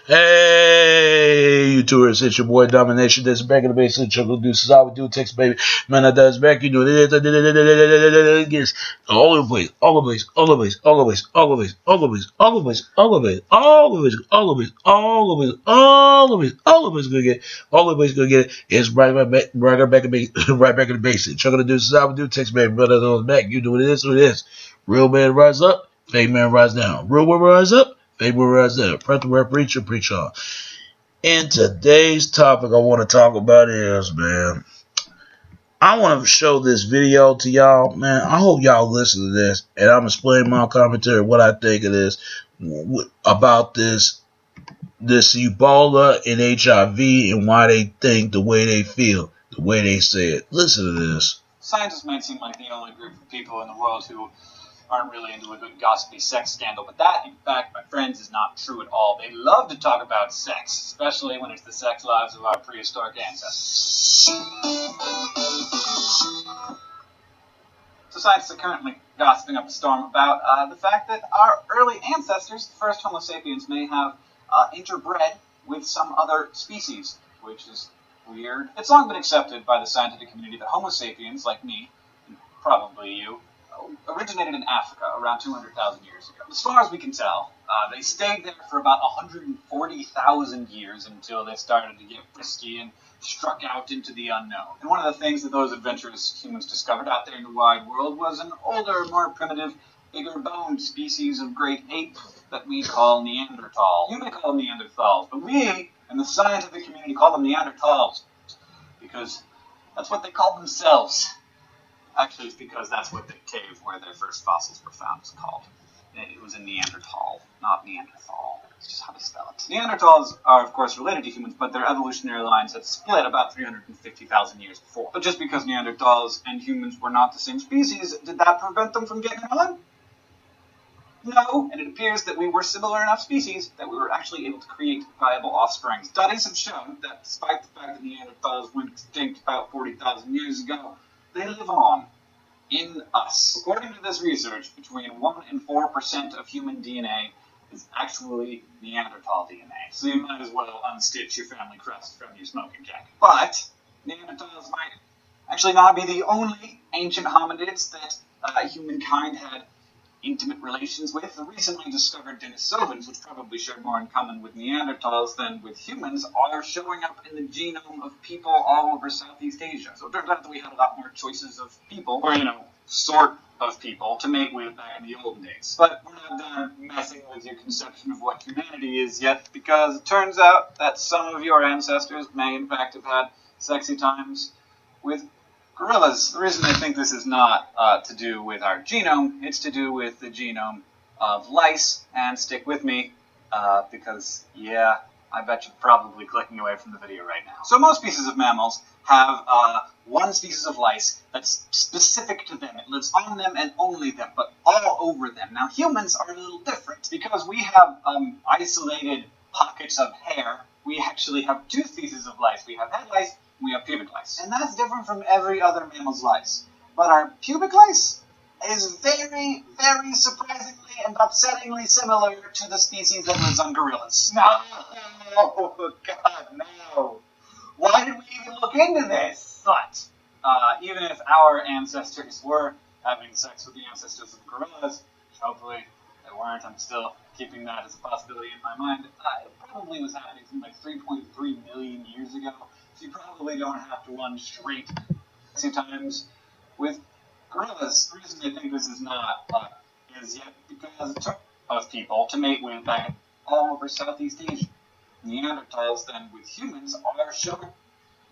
Hey, you tourists, it's your boy Domination. This is back in the basement. Chuckle Deuces. How we do, Texas baby. Man, I does back. You know it is. All over the place, all over the place, all over the place, all over the place, all over the place, all over the place, all over the place, all over the place, all over the place, all over the place, all over the place, all over the place. Gonna get it. All over the place. Gonna get it. It's right back in the basement. Chuckle Deuces. How we do, Texas baby. Brother on back. You know what it is. What it is. Real man rise up. Fake man rise down. Real woman rise up. Fake woman rise down. Press the word preacher, preach on. In today's topic, I want to talk about is, man, I want to show this video to y'all, man. I hope y'all listen to this, and I'm explaining my commentary, what I think of this, about this Ebola and HIV, and why they think the way they feel, the way they say it. Listen to this. Scientists might seem like the only group of people in the world who aren't really into a good gossipy sex scandal, but that, in fact, my friends, is not true at all. They love to talk about sex, especially when it's the sex lives of our prehistoric ancestors. So scientists are currently gossiping up a storm about the fact that our early ancestors, the first Homo sapiens, may have interbred with some other species, which is weird. It's long been accepted by the scientific community that Homo sapiens, like me, and probably you, originated in Africa around 200,000 years ago. As far as we can tell, they stayed there for about 140,000 years until they started to get frisky and struck out into the unknown. And one of the things that those adventurous humans discovered out there in the wide world was an older, more primitive, bigger-boned species of great ape that we call Neanderthal. You may call them Neanderthals, but we, in the scientific community, call them Neanderthals because that's what they call themselves. Actually, it's because that's what the cave where their first fossils were found was called. It was a Neanderthal, not Neanderthal. It's just how to spell it. Neanderthals are, of course, related to humans, but their evolutionary lines had split about 350,000 years before. But just because Neanderthals and humans were not the same species, did that prevent them from getting on? No, and it appears that we were similar enough species that we were actually able to create viable offspring. Studies have shown that despite the fact that Neanderthals went extinct about 40,000 years ago, they live on in us. According to this research, between 1 and 4% of human DNA is actually Neanderthal DNA. So you might as well unstitch your family crest from your smoking jacket. But Neanderthals might actually not be the only ancient hominids that humankind had intimate relations with. The recently discovered Denisovans, which probably share more in common with Neanderthals than with humans, are showing up in the genome of people all over Southeast Asia. So it turns out that we had a lot more choices of people, or, sort of people, to mate with back in the olden days. But we're not done messing with your conception of what humanity is yet, because it turns out that some of your ancestors may in fact have had sexy times with gorillas. The reason I think this is not to do with our genome, it's to do with the genome of lice, and stick with me, because, yeah, I bet you're probably clicking away from the video right now. So most species of mammals have one species of lice that's specific to them. It lives on them and only them, but all over them. Now humans are a little different, because we have isolated pockets of hair. We actually have two species of lice. We have head lice, we have pubic lice. And that's different from every other mammal's lice. But our pubic lice is very, very surprisingly and upsettingly similar to the species that lives on gorillas. No! God, no! Why did we even look into this? But, even if our ancestors were having sex with the ancestors of gorillas, which hopefully they weren't, I'm still keeping that as a possibility in my mind, it probably was happening something like 3.3 million years ago. So you probably don't have to run straight 2 times with gorillas. The reason I think this is not is yet because it took most people to mate with back all over Southeast Asia. Neanderthals, then, with humans, are showing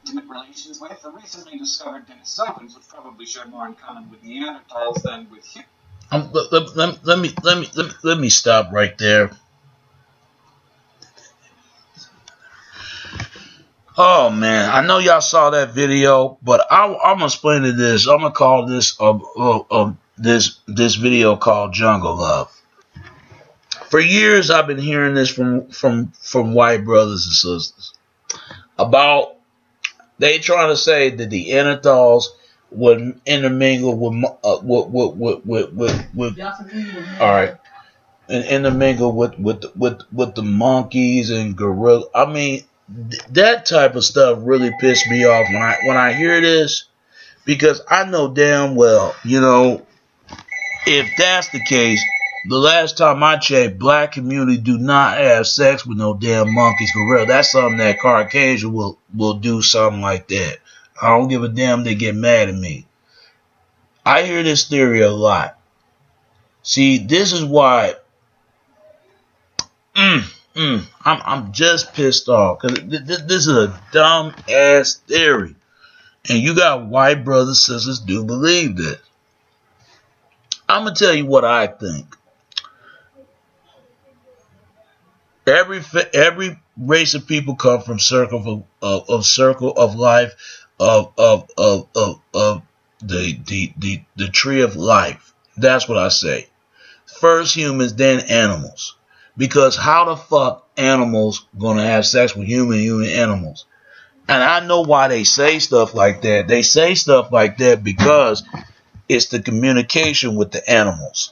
intimate relations with the recently discovered Denisovans, which probably share more in common with Neanderthals than with humans. Let me stop right there. Oh man, I know y'all saw that video, but I'm gonna explain to this. I'm gonna call this this video called Jungle Love. For years, I've been hearing this from white brothers and sisters about they trying to say that the Neanderthals would intermingle with all right. and intermingle with the monkeys and gorilla. I mean, that type of stuff really pissed me off when I hear this, because I know damn well, if that's the case, the last time I checked, black community do not have sex with no damn monkeys for real. That's something that Caucasian will do something like that. I don't give a damn they get mad at me. I hear this theory a lot. See, this is why I'm just pissed off, because this is a dumb ass theory, and you got white brothers and sisters do believe this. I'm gonna tell you what I think. Every race of people come from circle of life of the tree of life. That's what I say. First humans, then animals. Because how the fuck animals gonna have sex with human animals? And I know why they say stuff like that. They say stuff like that because it's the communication with the animals.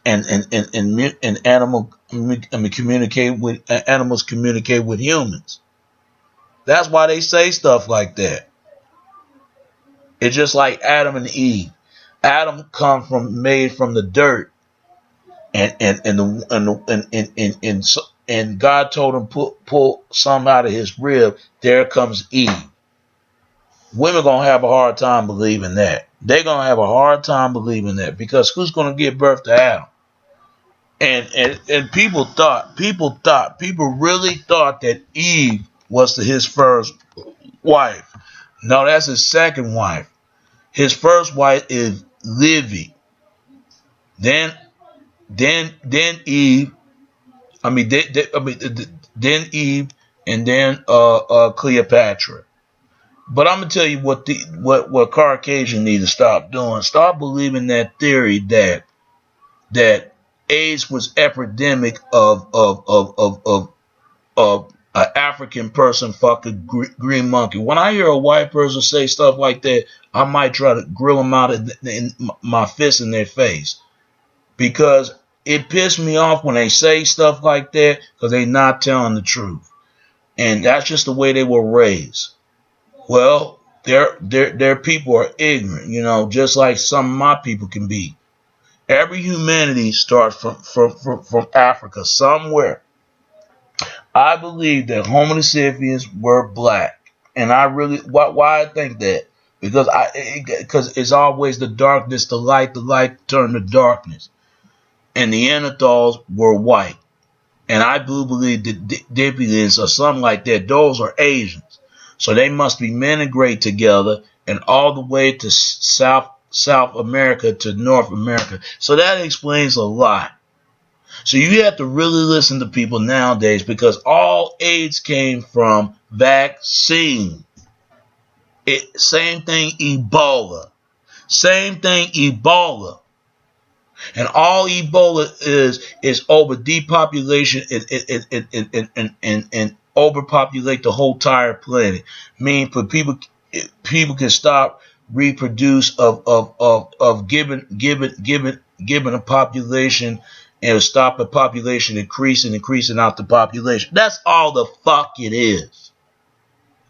And animal, communicate with animals communicate with humans. That's why they say stuff like that. It's just like Adam and Eve. Adam made from the dirt, and God told him pull some out of his rib. There comes Eve. Women gonna have a hard time believing that. They're gonna have a hard time believing that, because who's gonna give birth to Adam? And people really thought that Eve was his first wife. No, that's his second wife. His first wife is Livy. Then Eve. Then Eve, and then Cleopatra. But I'm gonna tell you what Caucasian need to stop doing. Stop believing that theory that AIDS was epidemic of an African person fucking green monkey. When I hear a white person say stuff like that, I might try to grill them out in my fist in their face, because it pissed me off when they say stuff like that, because they're not telling the truth, and that's just the way they were raised. Well, their people are ignorant, just like some of my people can be. Every humanity starts from Africa somewhere. I believe that Homo sapiens were black, and I really why I think that, because it's always the darkness, the light turned to darkness, and the Neanderthals were white, and I do believe that Diplodocus or something like that, those are Asians. So they must be integrated together, and all the way to South America to North America. So that explains a lot. So you have to really listen to people nowadays, because all AIDS came from vaccine. Same thing Ebola. And all Ebola is over depopulation and overpopulate the whole entire planet. Meaning for people can stop reproduce of giving a population, and stop a population increasing out the population. That's all the fuck it is.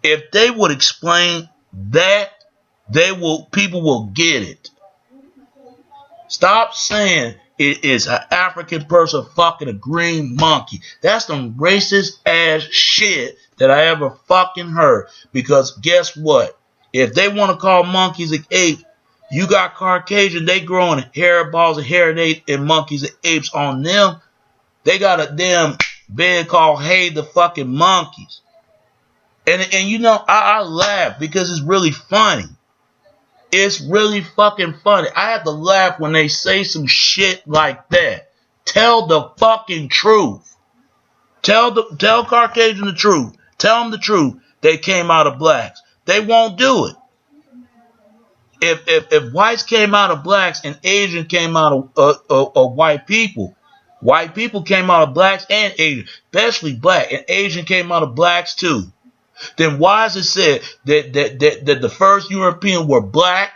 If they would explain that, people will get it. Stop saying it is an African person fucking a green monkey. That's some racist ass shit that I ever fucking heard. Because guess what? If they want to call monkeys an ape, you got Caucasian, they growing hairballs and hair and monkeys and apes on them. They got a damn band called Hey the Fucking Monkeys. And I laugh because it's really funny. It's really fucking funny. I have to laugh when they say some shit like that. Tell the fucking truth. Tell Caucasian the truth. Tell them the truth. They came out of blacks. They won't do it. If whites came out of blacks and Asian came out of white people came out of blacks and Asian, especially black, and Asian came out of blacks too. Then why is it said that the first European were black,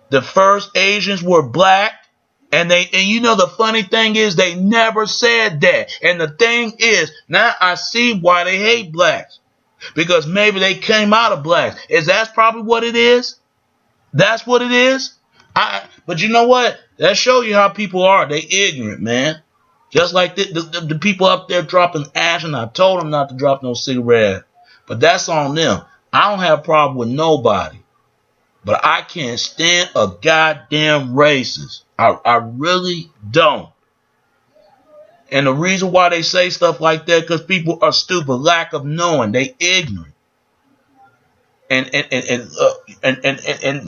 the first Asians were black, And you know, the funny thing is they never said that. And the thing is, now I see why they hate blacks. Because maybe they came out of blacks. That's probably what it is? That's what it is? But you know what? That shows you how people are. They ignorant, man. Just like the people up there dropping ash, and I told them not to drop no cigarette. But that's on them. I don't have a problem with nobody. But I can't stand a goddamn racist. I really don't. And the reason why they say stuff like that, because people are stupid, lack of knowing. They ignorant. And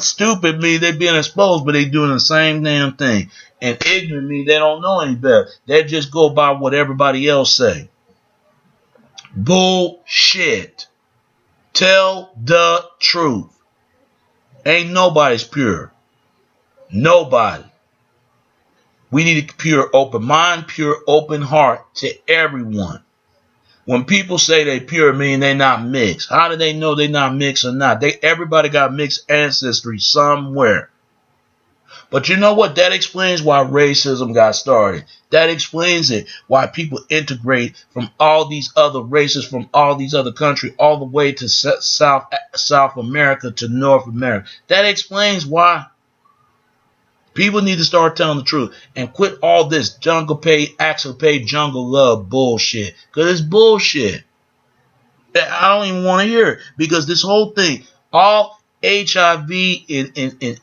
stupid means they being exposed, but they doing the same damn thing. And ignorant means they don't know any better. They just go by what everybody else say. Bullshit. Tell the truth. Ain't nobody's pure. Nobody. We need a pure open mind, pure open heart to everyone. When people say they pure, mean they not mixed. How do they know they not mixed or not? Everybody got mixed ancestry somewhere. But you know what? That explains why racism got started. That explains it. Why people integrate from all these other races, from all these other countries, all the way to South America to North America. That explains why. People need to start telling the truth and quit all this jungle pay, actual pay, jungle love bullshit. Because it's bullshit. I don't even want to hear it. Because this whole thing, all HIV and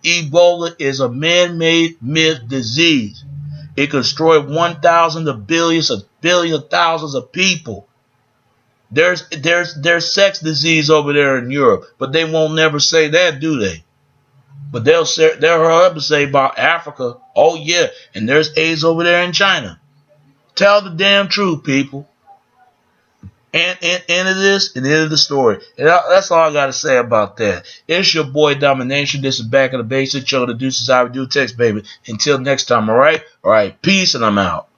Ebola is a man-made myth disease. It can destroy 1,000 to billions of thousands of people. There's sex disease over there in Europe, but they won't never say that, do they? But they'll hurry up and say about Africa, oh yeah, and there's AIDS over there in China. Tell the damn truth, people. And end of this, and end of the story. And that's all I got to say about that. It's your boy Domination. This is Back in the Basics show. The deuces I would do text, baby. Until next time, all right? All right, peace, and I'm out.